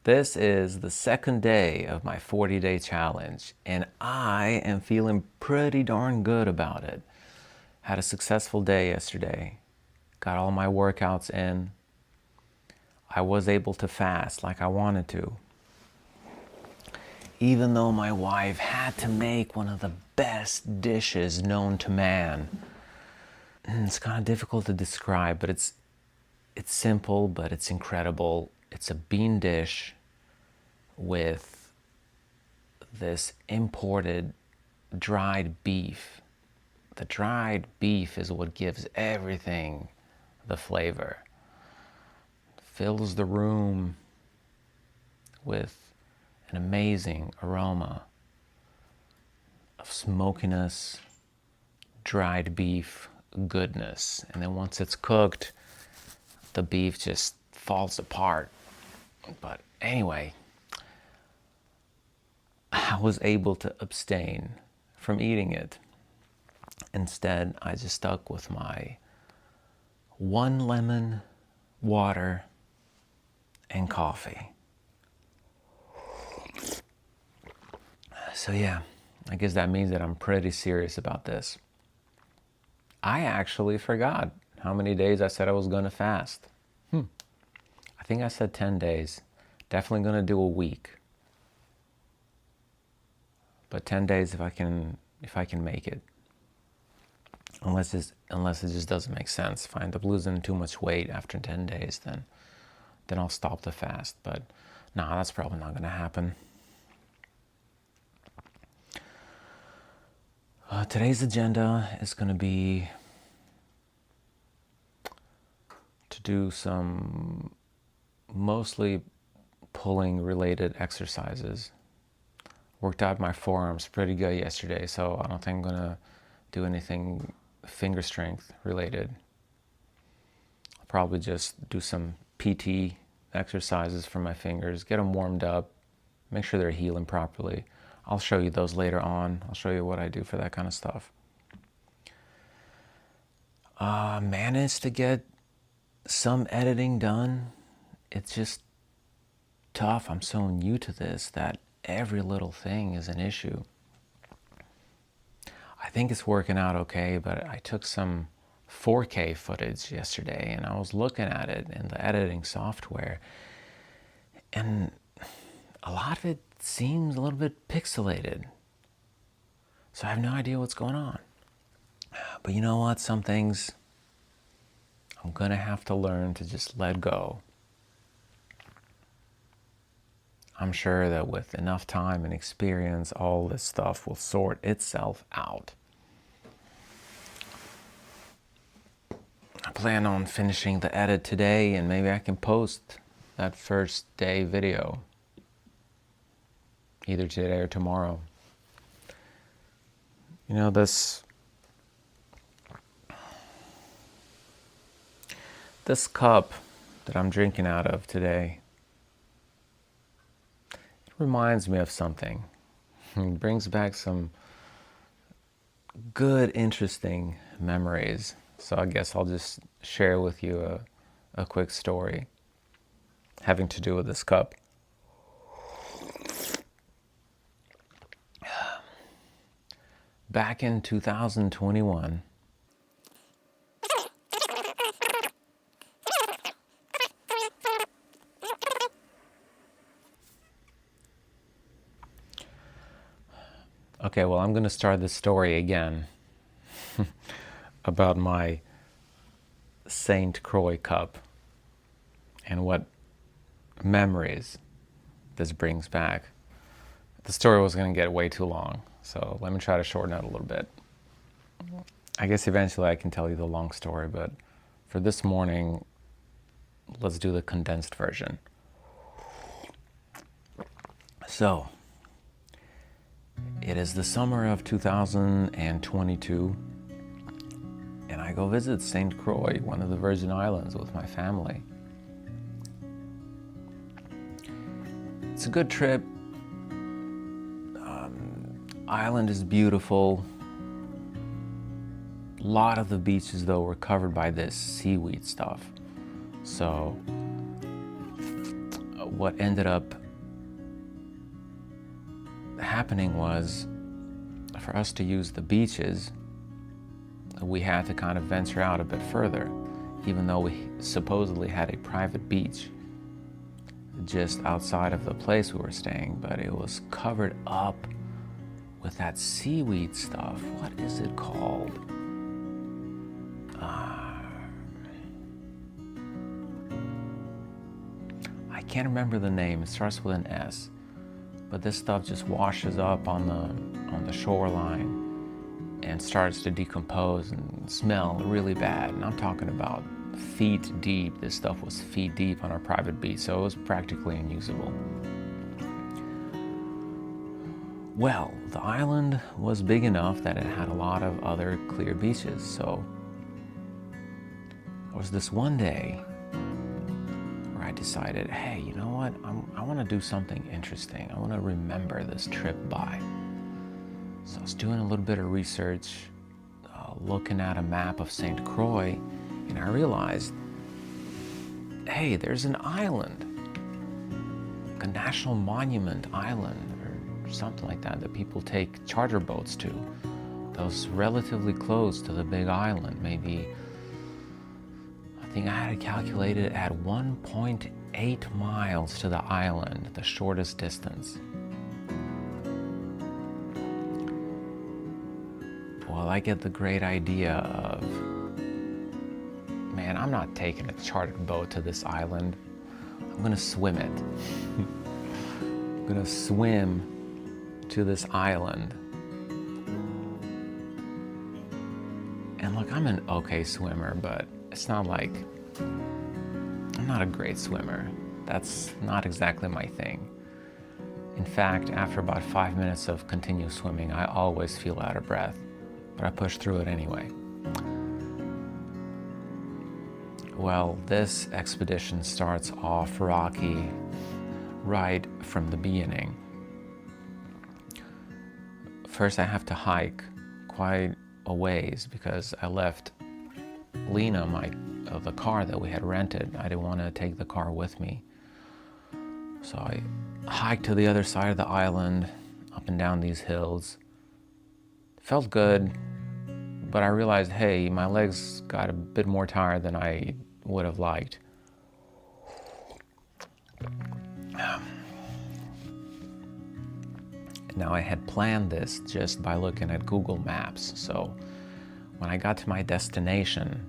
This is the second day of my 40-day challenge, and I am feeling pretty darn good about it. Had a successful day yesterday. Got all my workouts in. I was able to fast like I wanted to. Even though my wife had to make one of the best dishes known to man. It's kind of difficult to describe, but it's simple, but it's incredible. It's a bean dish with this imported dried beef. The dried beef is what gives everything the flavor. Fills the room with an amazing aroma of smokiness, dried beef goodness. And then once it's cooked, the beef just falls apart. But anyway, I was able to abstain from eating it. Instead, I just stuck with my 1 lemon, water, and coffee. So yeah, I guess that means that I'm pretty serious about this. I actually forgot how many days I said I was going to fast. I think I said 10 days. Definitely going to do a week. But 10 days if I can make it. Unless it just doesn't make sense. If I end up losing too much weight after 10 days, then I'll stop the fast. But nah, that's probably not going to happen. Today's agenda is going to be to do some mostly pulling related exercises. Worked out my forearms pretty good yesterday, so I don't think I'm going to do anything finger strength related. I'll probably just do some PT exercises for my fingers, get them warmed up, make sure they're healing properly. I'll show you those later on. I'll show you what I do for that kind of stuff. Managed to get some editing done. It's just tough. I'm so new to this that every little thing is an issue. I think it's working out okay, but I took some 4K footage yesterday and I was looking at it in the editing software, and a lot of it seems a little bit pixelated. So I have no idea what's going on. But you know what? Some things I'm gonna have to learn to just let go. I'm sure that with enough time and experience, all this stuff will sort itself out. I plan on finishing the edit today, and maybe I can post that first day video either today or tomorrow. You know, this cup that I'm drinking out of today, it reminds me of something. It brings back some good, interesting memories. So I guess I'll just share with you a quick story having to do with this cup. Back in 2021, okay, well, I'm going to start this story again about my St. Croix cup and what memories this brings back. The story was going to get way too long, so let me try to shorten it a little bit. I guess eventually I can tell you the long story, but for this morning, let's do the condensed version. So, it is the summer of 2022, and I go visit St. Croix, one of the Virgin Islands, with my family. It's a good trip. Island is beautiful. A lot of the beaches, though, were covered by this seaweed stuff. So what ended up happening was, for us to use the beaches, we had to kind of venture out a bit further, even though we supposedly had a private beach just outside of the place we were staying, but it was covered up with that seaweed stuff. What is it called? I can't remember the name. It starts with an S. But this stuff just washes up on the shoreline and starts to decompose and smell really bad. And I'm talking about feet deep. This stuff was feet deep on our private beach, so it was practically unusable. Well, the island was big enough that it had a lot of other clear beaches, so there was this one day where I decided, hey, you know what, I want to do something interesting. I want to remember this trip by. So I was doing a little bit of research, looking at a map of St. Croix, and I realized, hey, there's an island, like a national monument island or something like that people take charter boats to. That was relatively close to the big island, maybe, I think I had it calculated at 1.8 miles to the island, the shortest distance. Well, I get the great idea of, man, I'm not taking a chartered boat to this island. I'm gonna swim it. I'm gonna swim to this island. And look, I'm an okay swimmer, but it's not like, I'm not a great swimmer. That's not exactly my thing. In fact, after about 5 minutes of continuous swimming, I always feel out of breath, but I push through it anyway. Well, this expedition starts off rocky right from the beginning. First, I have to hike quite a ways because I left Lena, the car that we had rented. I didn't want to take the car with me. So I hiked to the other side of the island, up and down these hills. Felt good, but I realized, hey, my legs got a bit more tired than I would have liked. Now, I had planned this just by looking at Google Maps, so when I got to my destination,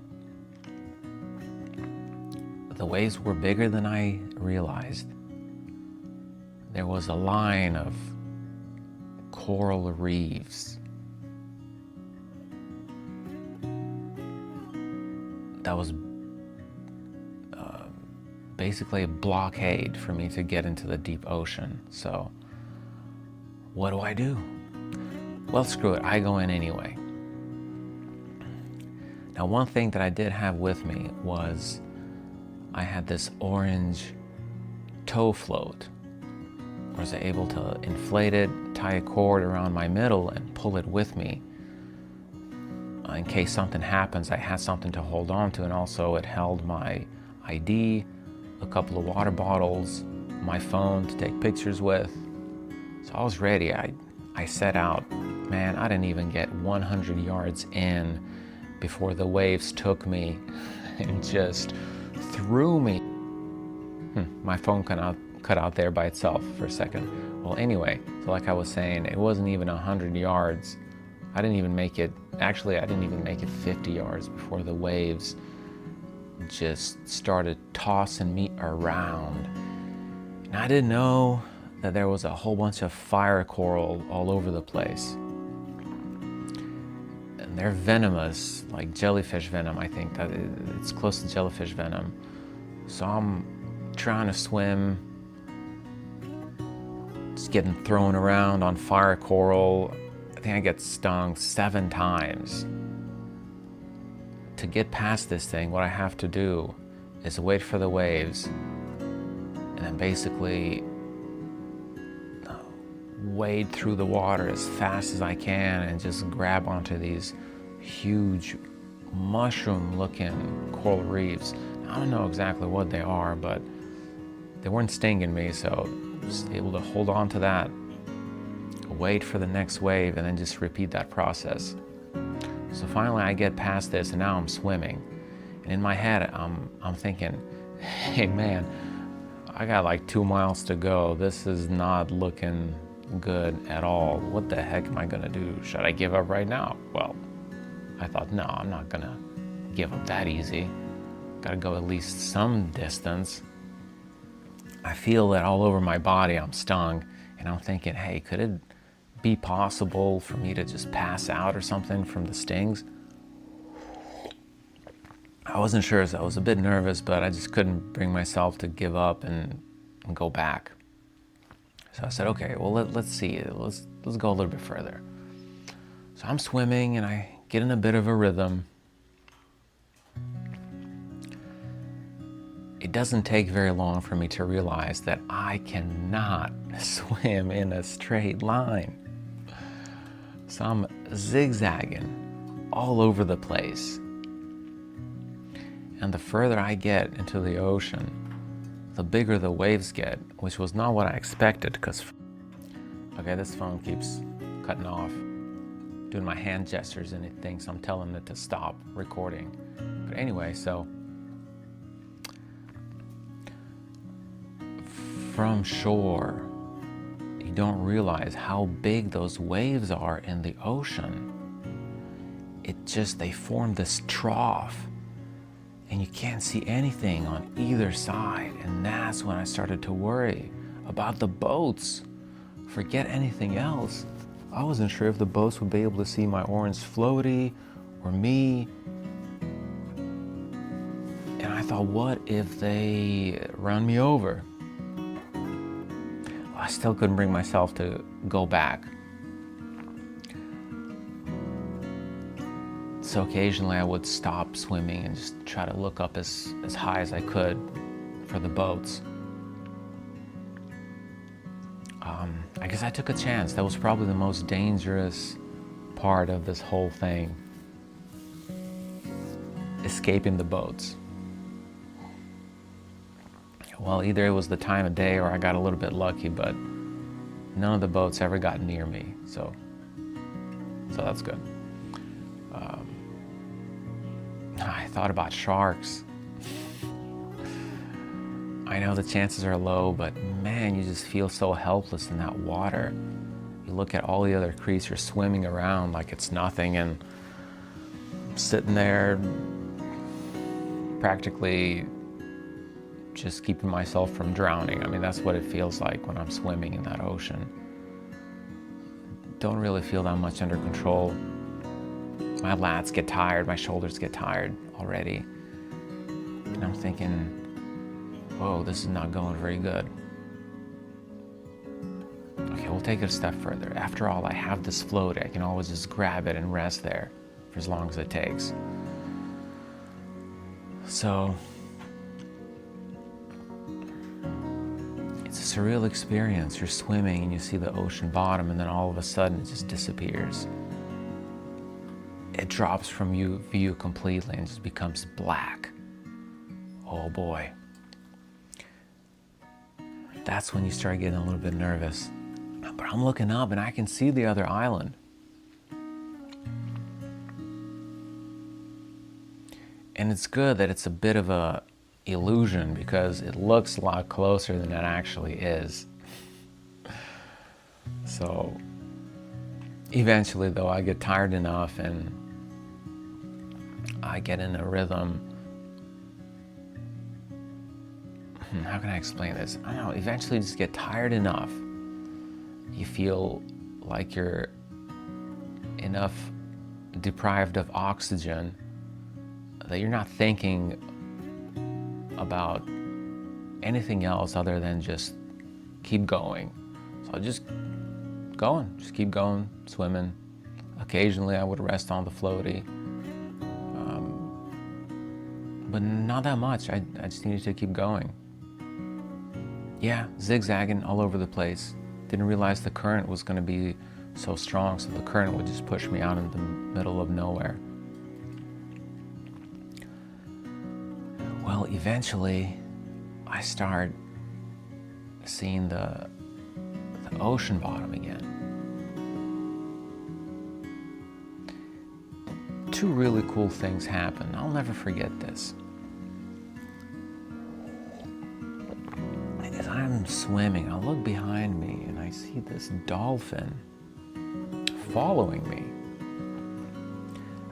the waves were bigger than I realized. There was a line of coral reefs that was basically a blockade for me to get into the deep ocean. So what do? Well, screw it, I go in anyway. Now, one thing that I did have with me was I had this orange tow float. I was able to inflate it, tie a cord around my middle, and pull it with me. In case something happens, I had something to hold on to, and also it held my ID, a couple of water bottles, my phone to take pictures with. So I was ready. I set out. Man, I didn't even get 100 yards in before the waves took me and just threw me. My phone cut out there by itself for a second. Well, anyway, so like I was saying, it wasn't even 100 yards. I didn't even make it 50 yards before the waves just started tossing me around. And I didn't know that there was a whole bunch of fire coral all over the place. And they're venomous, like jellyfish venom. I think that it's close to jellyfish venom. So I'm trying to swim, just getting thrown around on fire coral. I think I get stung 7 times. To get past this thing, what I have to do is wait for the waves and then basically wade through the water as fast as I can and just grab onto these huge mushroom-looking coral reefs. I don't know exactly what they are, but they weren't stinging me, so just able to hold on to that wait for the next wave, and then just repeat that process. So finally I get past this, and now I'm swimming. And in my head, I'm thinking, hey man, I got like 2 miles to go. This is not looking good at all. What the heck am I gonna do? Should I give up right now? Well, I thought, no, I'm not gonna give up that easy. Gotta go at least some distance. I feel that all over my body I'm stung, and I'm thinking, hey, could it be possible for me to just pass out or something from the stings? I wasn't sure, so I was a bit nervous, but I just couldn't bring myself to give up and go back. So I said, okay, well, let's see, let's go a little bit further. So I'm swimming and I get in a bit of a rhythm. It doesn't take very long for me to realize that I cannot swim in a straight line. So I'm zigzagging all over the place. And the further I get into the ocean, the bigger the waves get, which was not what I expected, because, okay, this phone keeps cutting off, doing my hand gestures, and it thinks I'm telling it to stop recording. But anyway, so from shore, you don't realize how big those waves are in the ocean. They form this trough, and you can't see anything on either side. And that's when I started to worry about the boats. Forget anything else. I wasn't sure if the boats would be able to see my orange floaty or me. And I thought, what if they run me over? I still couldn't bring myself to go back. So occasionally I would stop swimming and just try to look up as high as I could for the boats. I guess I took a chance. That was probably the most dangerous part of this whole thing. Escaping the boats. Well, either it was the time of day or I got a little bit lucky, but none of the boats ever got near me, so that's good. I thought about sharks. I know the chances are low, but man, you just feel so helpless in that water. You look at all the other creatures swimming around like it's nothing, and I'm sitting there practically just keeping myself from drowning. I mean, that's what it feels like when I'm swimming in that ocean. Don't really feel that much under control. My lats get tired, my shoulders get tired already. And I'm thinking, whoa, this is not going very good. Okay, we'll take it a step further. After all, I have this floaty. I can always just grab it and rest there for as long as it takes. So, it's a surreal experience. You're swimming and you see the ocean bottom, and then all of a sudden it just disappears. It drops from view completely and just becomes black. Oh boy. That's when you start getting a little bit nervous. But I'm looking up and I can see the other island. And it's good that it's a bit of a illusion, because it looks a lot closer than it actually is. So eventually though, I get tired enough and I get in a rhythm. How can I explain this? I don't know, eventually you just get tired enough. You feel like you're enough deprived of oxygen that you're not thinking about anything else other than just keep going. So just keep going, swimming. Occasionally I would rest on the floaty. But not that much. I just needed to keep going. Yeah, zigzagging all over the place. Didn't realize the current was going to be so strong, so the current would just push me out in the middle of nowhere. Well, eventually, I start seeing the ocean bottom again. two really cool things happened. I'll never forget this. As I'm swimming, I look behind me and I see this dolphin following me.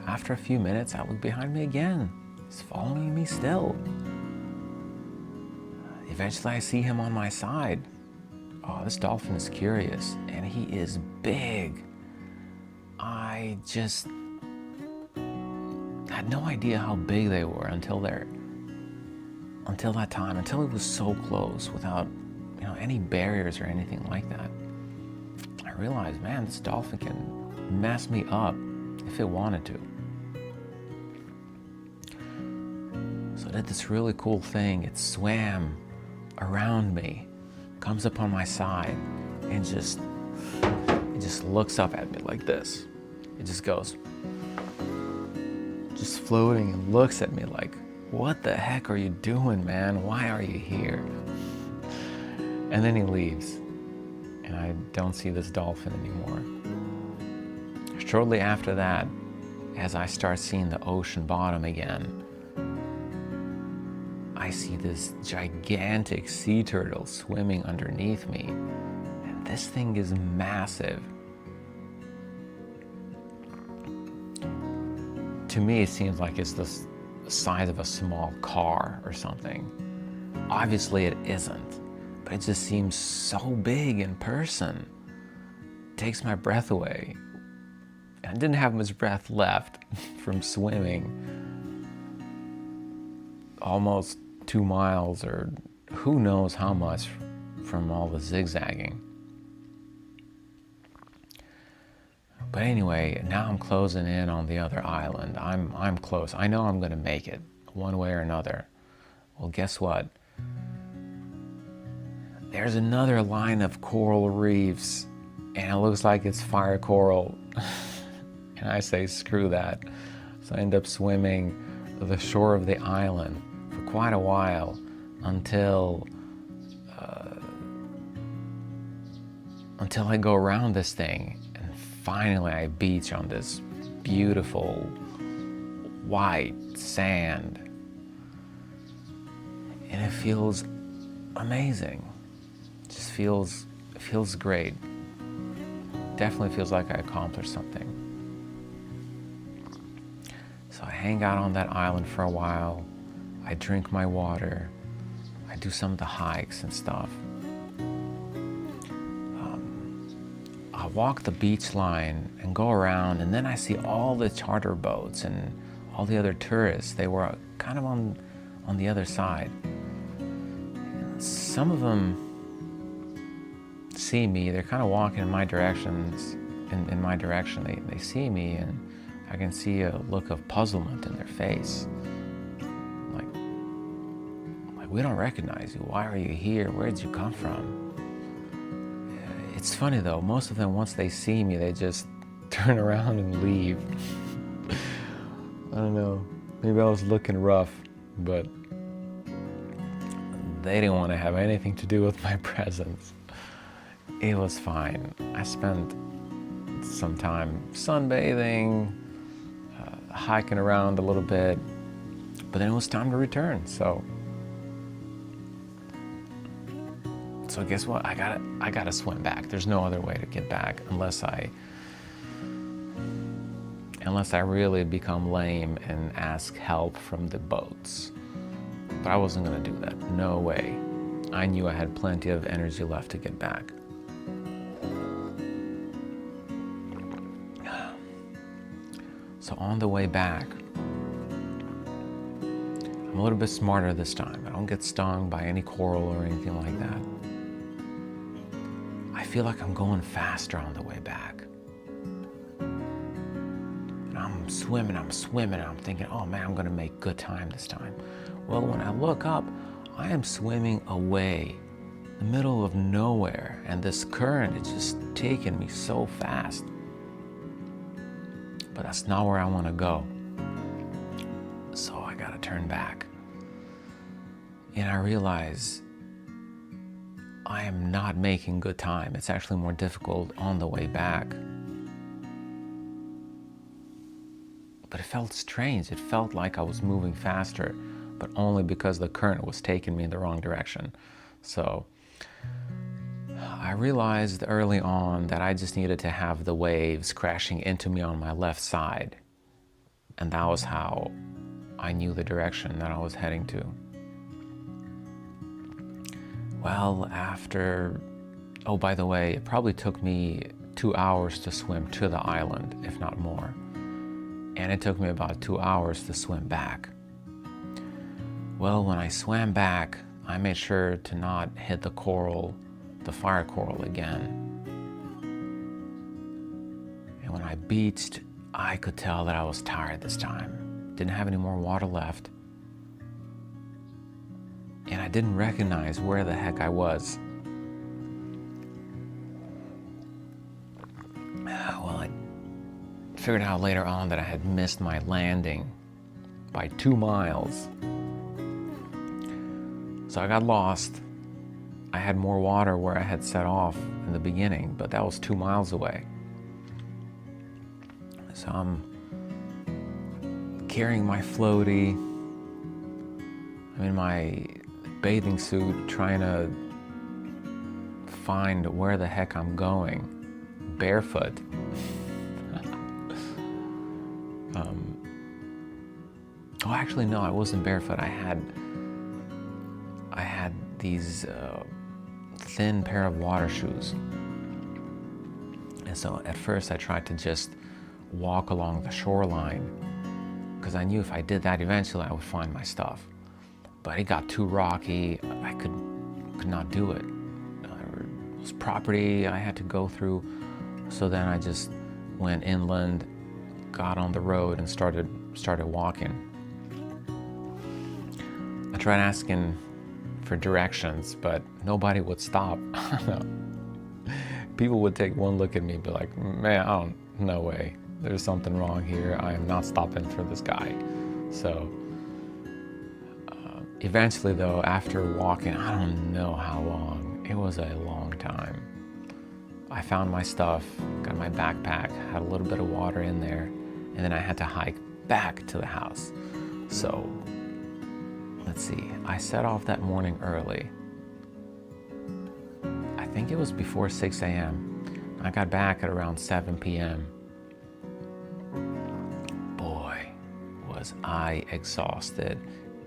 After a few minutes, I look behind me again. He's following me still. Eventually, I see him on my side. Oh, this dolphin is curious, and he is big. I just had no idea how big they were until that time, until it was so close without, any barriers or anything like that. I realized, man, this dolphin can mess me up if it wanted to. So it did this really cool thing. It swam around me, comes up on my side, and it just looks up at me like this. It just goes, just floating, and looks at me like, what the heck are you doing, man? Why are you here? And then he leaves, and I don't see this dolphin anymore. Shortly after that, as I start seeing the ocean bottom again, I see this gigantic sea turtle swimming underneath me, and this thing is massive. To me, it seems like it's the size of a small car or something. Obviously it isn't, but it just seems so big in person. It takes my breath away. I didn't have much breath left from swimming almost 2 miles, or who knows how much, from all the zigzagging. But anyway, now I'm closing in on the other island. I'm close. I know I'm gonna make it one way or another. Well, guess what? There's another line of coral reefs, and it looks like it's fire coral. And I say, screw that. So I end up swimming the shore of the island for quite a while until I go around this thing, and finally I beach on this beautiful white sand, and it feels amazing. It just feels great. Definitely feels like I accomplished something. So I hang out on that island for a while. I drink my water. I do some of the hikes and stuff. I walk the beach line and go around, and then I see all the charter boats and all the other tourists. They were kind of on the other side. Some of them see me. They're kind of walking in my directions. In my direction, they see me, and I can see a look of puzzlement in their face. Like we don't recognize you. Why are you here? Where did you come from? It's funny though, most of them, once they see me, they just turn around and leave. I don't know, maybe I was looking rough, but they didn't want to have anything to do with my presence. It was fine. I spent some time sunbathing, hiking around a little bit, but then it was time to return. So guess what? I gotta swim back. There's no other way to get back unless I really become lame and ask help from the boats. But I wasn't gonna do that. No way. I knew I had plenty of energy left to get back. So on the way back, I'm a little bit smarter this time. I don't get stung by any coral or anything like that. I feel like I'm going faster on the way back. And I'm swimming, and I'm thinking, oh man, I'm gonna make good time this time. Well, when I look up, I am swimming away, in the middle of nowhere, and this current is just taking me so fast. But that's not where I wanna go. So I gotta turn back. And I realize I am not making good time. It's actually more difficult on the way back. But it felt strange. It felt like I was moving faster, but only because the current was taking me in the wrong direction. So I realized early on that I just needed to have the waves crashing into me on my left side. And that was how I knew the direction that I was heading to. Well, oh, by the way, it probably took me 2 hours to swim to the island, if not more. And it took me about 2 hours to swim back. Well, when I swam back, I made sure to not hit the fire coral again. And when I beached, I could tell that I was tired this time. Didn't have any more water left. And I didn't recognize where the heck I was. Well, I figured out later on that I had missed my landing by 2 miles. So I got lost. I had more water where I had set off in the beginning, but that was 2 miles away. So I'm carrying my floaty, I'm in my bathing suit, trying to find where the heck I'm going, barefoot. Oh, actually, no, I wasn't barefoot. I had these thin pair of water shoes. And so at first I tried to just walk along the shoreline because I knew if I did that eventually I would find my stuff. But it got too rocky. I could not do it. It was property I had to go through. So then I just went inland, got on the road and started walking. I tried asking for directions, but nobody would stop. People would take one look at me and be like, man, no way. There's something wrong here. I am not stopping for this guy. So eventually though, after walking, I don't know how long, it was a long time, I found my stuff, got my backpack, had a little bit of water in there, and then I had to hike back to the house. So let's see, I set off that morning early. I think it was before 6 a.m. I got back at around 7 p.m. Boy, was I exhausted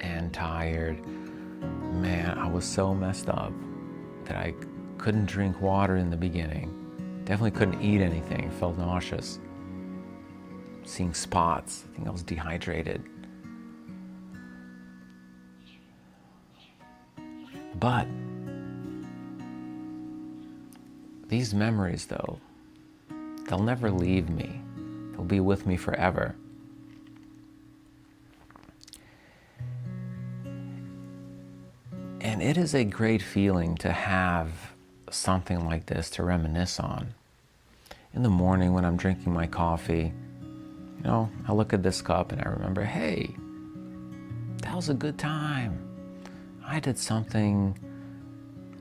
and tired. Man, I was so messed up that I couldn't drink water in the beginning. Definitely couldn't eat anything, felt nauseous. Seeing spots, I think I was dehydrated. But these memories though, they'll never leave me. They'll be with me forever. And it is a great feeling to have something like this to reminisce on. In the morning when I'm drinking my coffee, I look at this cup and I remember, hey, that was a good time. I did something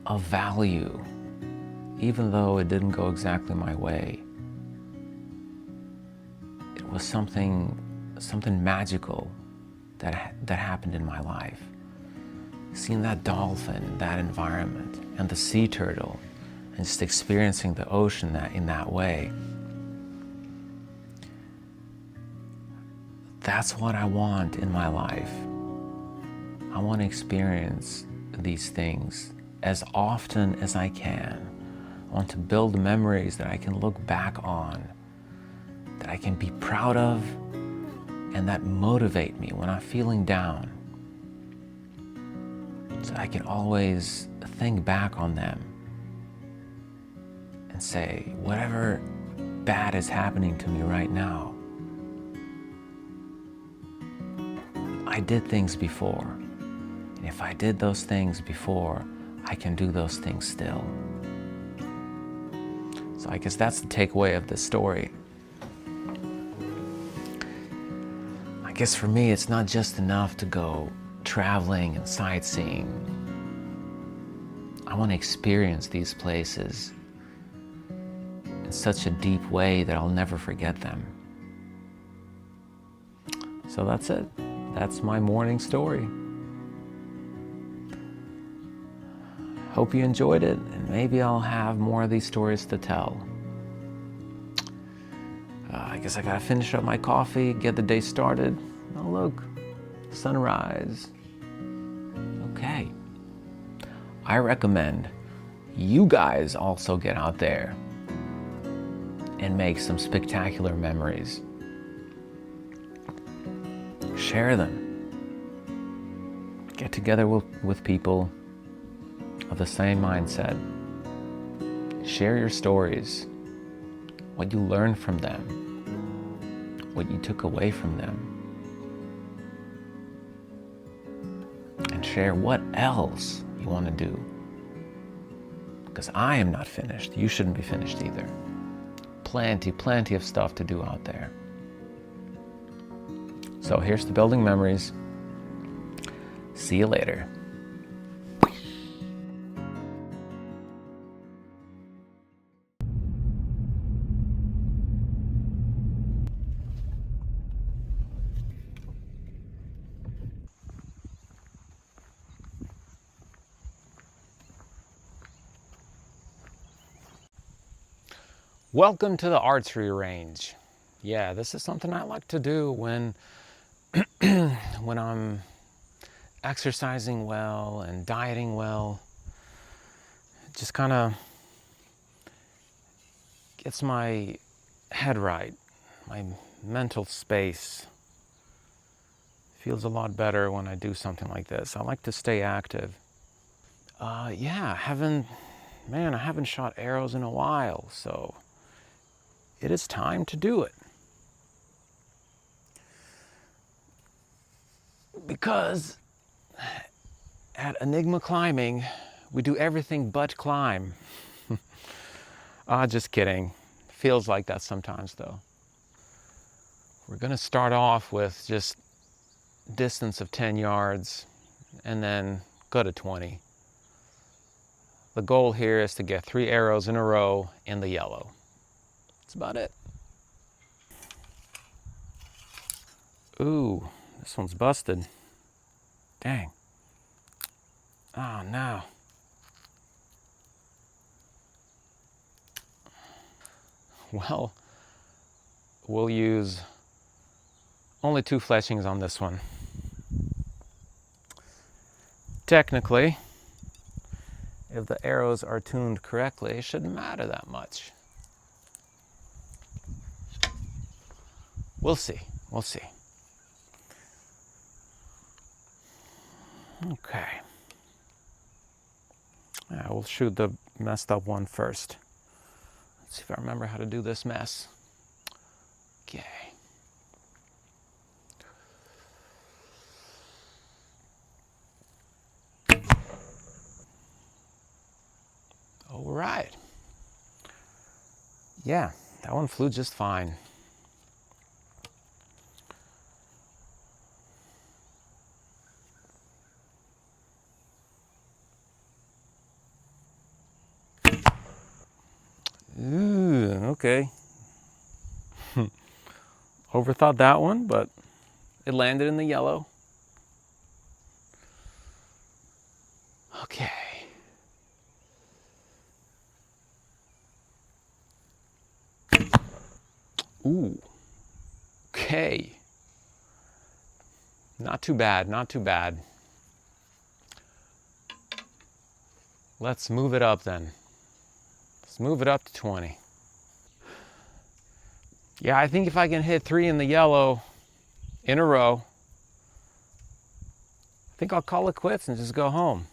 of value, even though it didn't go exactly my way. It was something magical that happened in my life. Seeing that dolphin, that environment, and the sea turtle, and just experiencing the ocean in that way. That's what I want in my life. I want to experience these things as often as I can. I want to build memories that I can look back on, that I can be proud of, and that motivate me when I'm feeling down. So I can always think back on them and say, whatever bad is happening to me right now, I did things before. And if I did those things before, I can do those things still. So I guess that's the takeaway of this story. I guess for me, it's not just enough to go traveling and sightseeing. I want to experience these places in such a deep way that I'll never forget them. So that's it. That's my morning story. Hope you enjoyed it, and maybe I'll have more of these stories to tell. I guess I gotta finish up my coffee, get the day started. Oh look, sunrise. Okay. I recommend you guys also get out there and make some spectacular memories. Share them. Get together with people of the same mindset. Share your stories, what you learned from them, what you took away from them, and share what else you want to do. Because I am not finished. You shouldn't be finished either. Plenty of stuff to do out there. So here's to building memories. See you later. Welcome to the archery range. Yeah, this is something I like to do when when I'm exercising well and dieting well. It just kind of gets my head right, my mental space. Feels a lot better when I do something like this. I like to stay active. Yeah, I haven't shot arrows in a while, so it is time to do it. Because at Enigma Climbing, we do everything but climb. Just kidding. Feels like that sometimes though. We're gonna start off with just distance of 10 yards and then go to 20. The goal here is to get 3 arrows in a row in the yellow. That's about it. Ooh, this one's busted. Dang. Oh no. Well, we'll use only 2 fletchings on this one. Technically, if the arrows are tuned correctly, it shouldn't matter that much. We'll see. We'll see. Okay. Yeah, we'll shoot the messed up one first. Let's see if I remember how to do this mess. Okay. All right. Yeah, that one flew just fine. Ooh, okay. Overthought that one, but it landed in the yellow. Okay. Ooh. Okay. Not too bad, not too bad. Let's move it up then. Let's move it up to 20. Yeah, I think if I can hit 3 in the yellow in a row, I think I'll call it quits and just go home.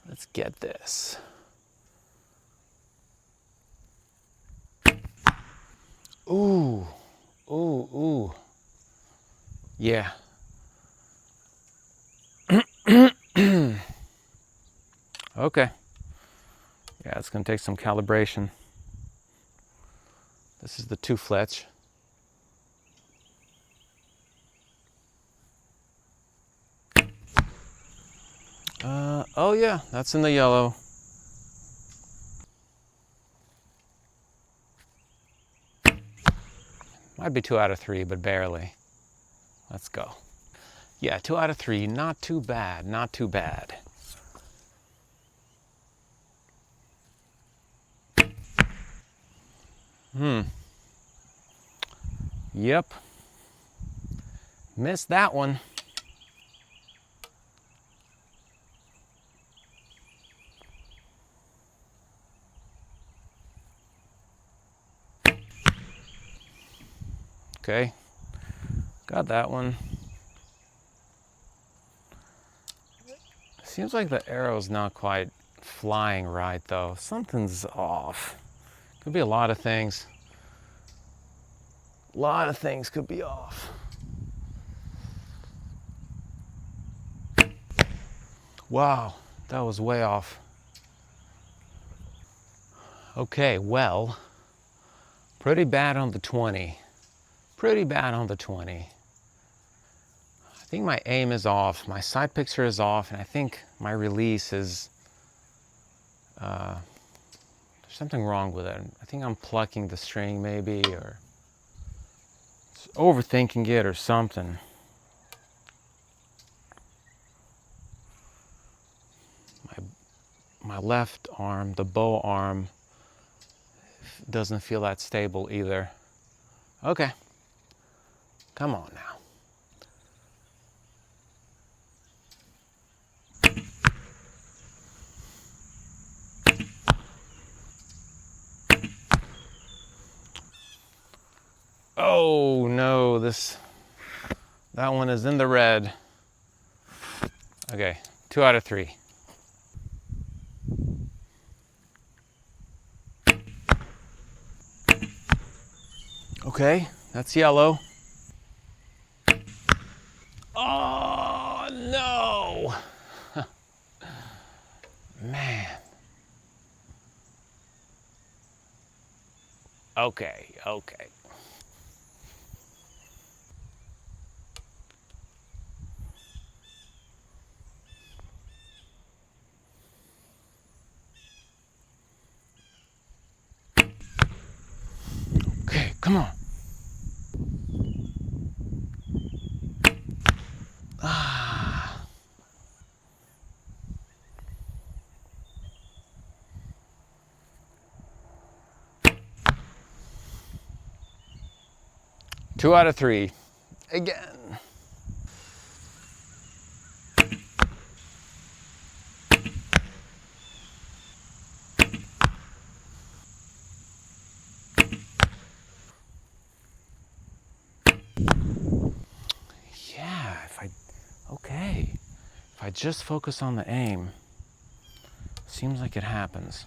Let's get this. Ooh, ooh, ooh. Yeah. Okay. Yeah, it's gonna take some calibration. This is the 2 fletch. Oh yeah, that's in the yellow. My Might be 2 out of 3, but barely. Let's go. Yeah, 2 out of 3, not too bad, not too bad. Yep. Missed that one. Okay, got that one. Seems like the arrow's not quite flying right though. Something's off. Could be a lot of things. A lot of things could be off. Wow, that was way off. Okay, well, pretty bad on the 20. Pretty bad on the 20. I think my aim is off, my side picture is off, and I think my release is, there's something wrong with it. I think I'm plucking the string maybe, or overthinking it or something. My left arm, the bow arm, doesn't feel that stable either. Okay, come on now. Oh no, that one is in the red. Okay, 2 out of 3. Okay, that's yellow. Oh no! Man. Okay, okay. Okay, come on. Ah. Two out of 3. Again. Yeah, okay. If I just focus on the aim, seems like it happens.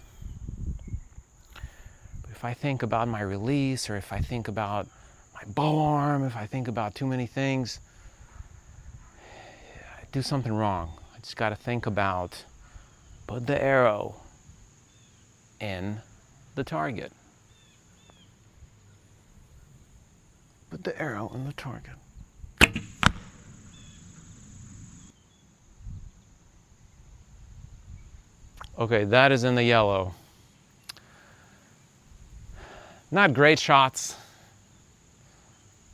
But if I think about my release, or if I think about my bow arm, if I think about too many things, I do something wrong. I just got to think about, put the arrow in the target. Put the arrow in the target. Okay, that is in the yellow. Not great shots,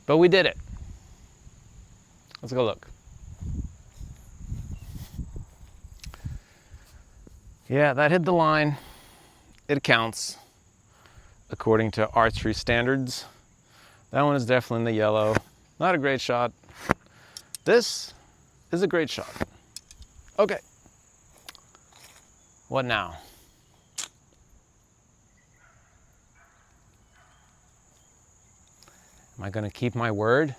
but we did it. Let's go look. Yeah, that hit the line. It counts according to archery standards. That one is definitely in the yellow. Not a great shot. This is a great shot. Okay. What now? Am I going to keep my word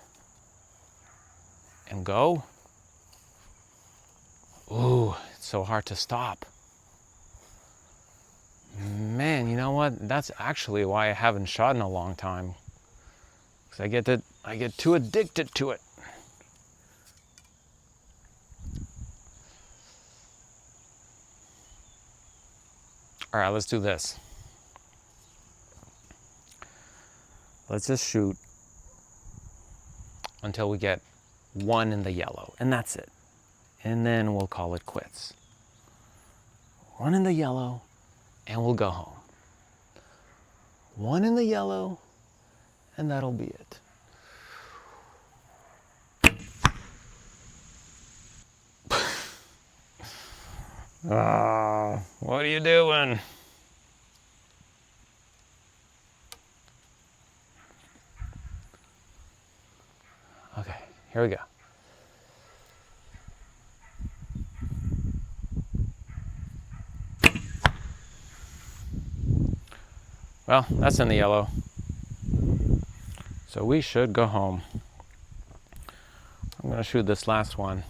and go? Ooh, it's so hard to stop. Man, you know what? That's actually why I haven't shot in a long time. Because I get too addicted to it. All right, let's do this. Let's just shoot until we get 1 in the yellow, and that's it. And then we'll call it quits. 1 in the yellow, and we'll go home. 1 in the yellow, and that'll be it. What are you doing? Okay, here we go. Well, that's in the yellow. So we should go home. I'm gonna shoot this last one.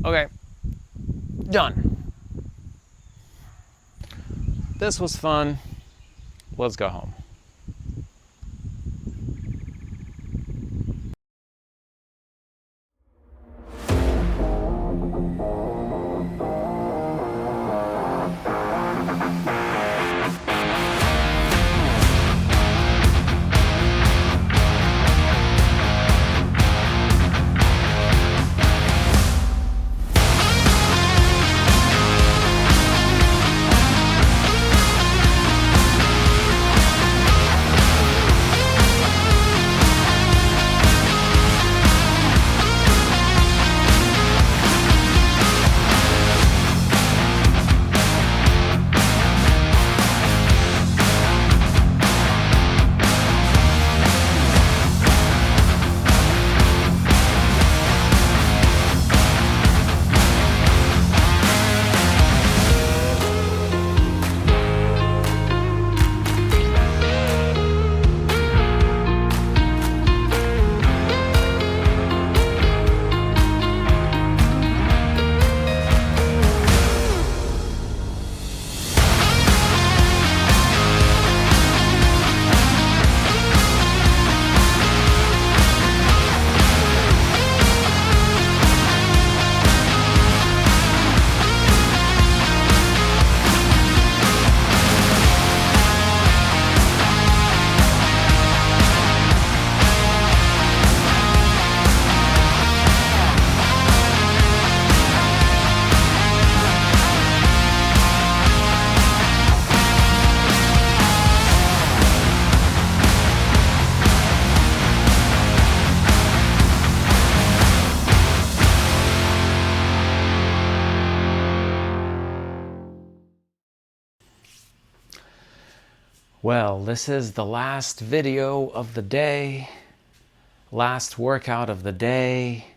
Okay, done. This was fun. Let's go home. Well, this is the last video of the day, last workout of the day.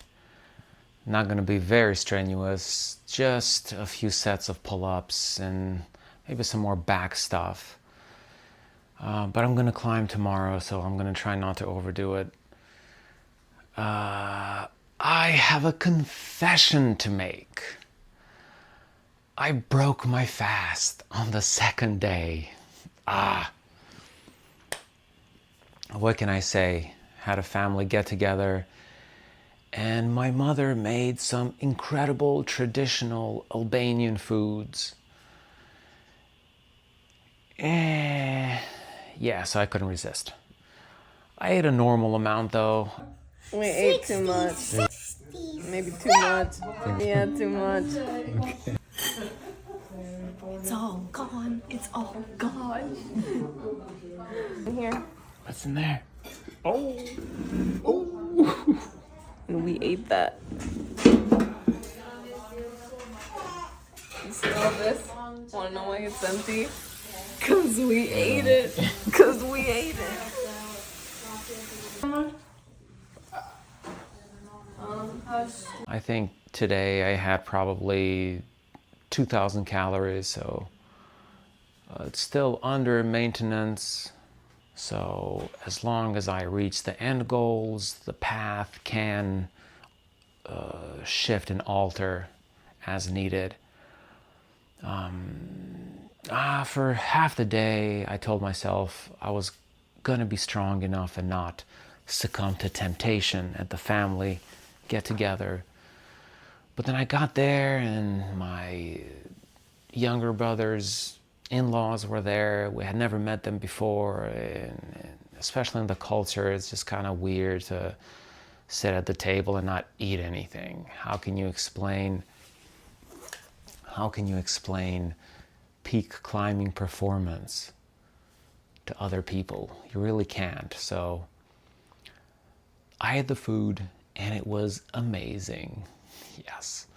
Not going to be very strenuous, just a few sets of pull-ups and maybe some more back stuff. But I'm going to climb tomorrow, so I'm going to try not to overdo it. I have a confession to make. I broke my fast on the second day. What can I say? Had a family get together and my mother made some incredible traditional Albanian foods. Yeah, so I couldn't resist. I ate a normal amount though. We ate too much. 60. Maybe too much. Yeah, too much. Okay. It's all gone. It's all gone. In here. What's in there? Oh. And we ate that. You smell this? Wanna know why it's empty? Cause we ate it. Cause we ate it. I think today I had probably 2,000 calories, so it's still under maintenance. So as long as I reach the end goals, the path can shift and alter as needed. For half the day, I told myself I was gonna be strong enough and not succumb to temptation at the family get-together. But then I got there and my younger brother's in-laws were there. We had never met them before, and especially in the culture, it's just kind of weird to sit at the table and not eat anything. How can you explain peak climbing performance to other people. You really can't. So I had the food and it was amazing. Yes.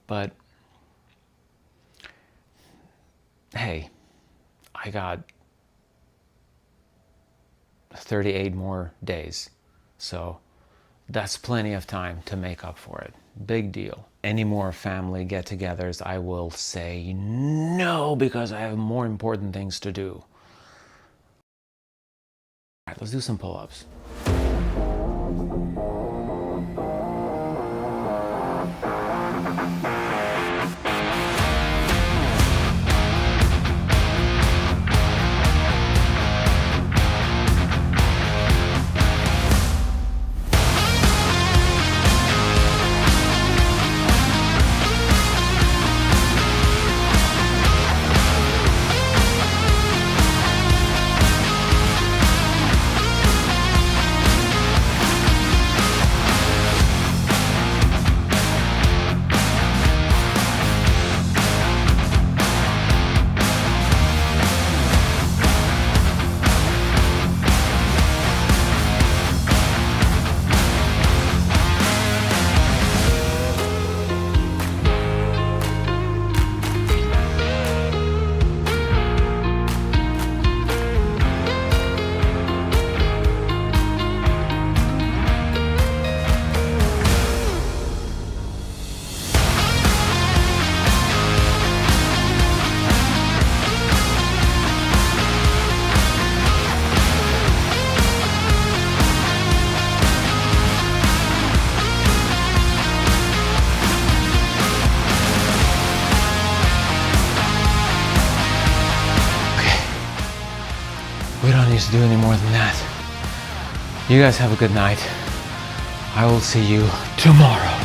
But hey, I got 38 more days. So that's plenty of time to make up for it. Big deal. Any more family get-togethers, I will say no because I have more important things to do. All right, let's do some pull-ups. We don't need to do any more than that. You guys have a good night. I will see you tomorrow.